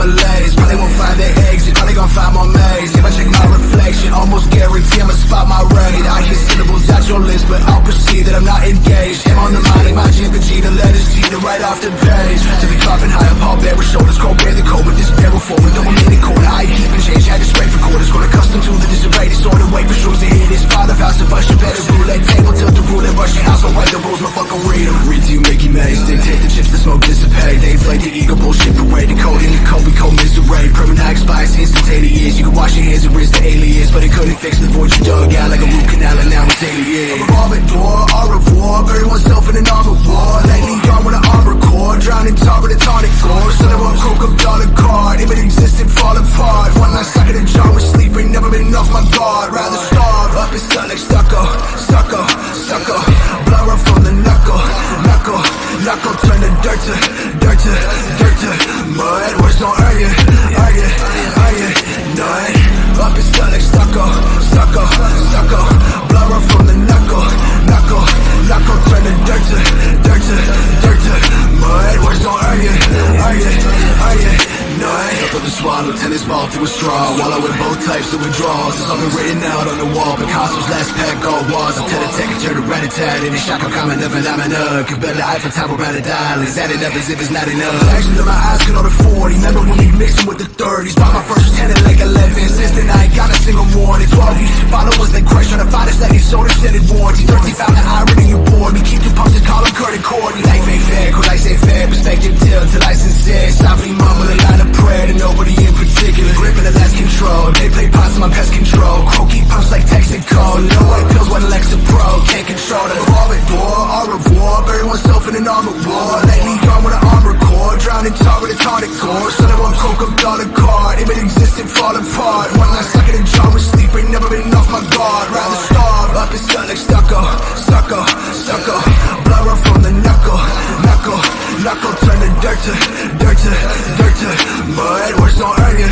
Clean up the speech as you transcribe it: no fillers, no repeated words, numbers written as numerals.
malaise. Probably won't find their exit, probably gon' find more maze. If I check my reflection, almost guarantee I'ma spot my rate. I hear syllables out your list, but I'll perceive that I'm not engaged. Him on the mind, like my G, the letters teeter right off the page. To be coughing high up, all bare with shoulders, cold, bear the cold with this barrel forward. Double minute corner, I ain't keeping change, had to scrape for quarters. Grown accustomed to the disarray, disorder, wait for shrooms to hit this part of house to bust your better roulette table, tilt the rule and rush your house, don't write the rules, motherfucker, read them. Read to you, Mickey Maze, dictate the chips, the smoke dissipate. They inflate the ego, bullshit parade, the code in the code, we cold misery. Permanent high expires instantaneous, you can wash your hands and rinse the alias, but it couldn't fix the void you dug out like a root canal and now it's alien. A revolving door, au revoir, bury oneself in an armor war. Lately gone with an armor core, drowning tar with a tonic core. Son of a coke up dollar card, if it existed, fall apart. One night stuck in a jar with sleep, ain't never been off my guard. Rather starve, up and stuck like stucco, stucco, stucco. Blur up from the knuckle, knuckle, knuckle. Turn the dirt to, dirt to, dirt to mud. Words don't earn you, earn you, earn you, none. Up and stuck like stucco, stucco, stucco. Blur up from the knuckle, knuckle, knuckle. Turn the dirt to, dirt to, dirt to mud. Words don't earn you, earn you, earn you, none. Up with the swallow, tennis ball through a straw. Wallow with both types of withdrawals. There's something written out on the wall. Picasso's last pack gold walls. I'm tete-a-tete and turn to rat-a-tat. In a shock, I'm coming up and I'm enough. Compare the Eiffel Tower around a dial. Is adding up as if it's not enough. Actions of my eyes could order 40. Remember when we mixing with the 30s. Bought my first 10 at like 11. Since then I ain't got a single morning. 12 used to followers that crush on the finest lady sold extended warranty. 13 found the irony you bored me. Keep you posted, call them Kurt and Courtney. Life ain't fair, could I say fair? Perspective till I sincere. Softly mumble a line of prayer to nobody in particular. Gripping the last control. They play pots on my pest control. Croaky pumps like text and code. No white pills, one Alexa Pro. Can't control the revolving door. Au revoir, bury oneself in an armor war. Lately gone with an armor core. Drowning tar with a tonic core. Son of a coke up dollar card. If it existed, fall apart. One night stuck in a jar with sleep, ain't never been off my guard. Rather starve, up and stuck like stucco, stucco, stucco. Blur up from the knuckle, knuckle, knuckle. Turn the dirt to, dirt to, dirt to mud. Words don't earn you,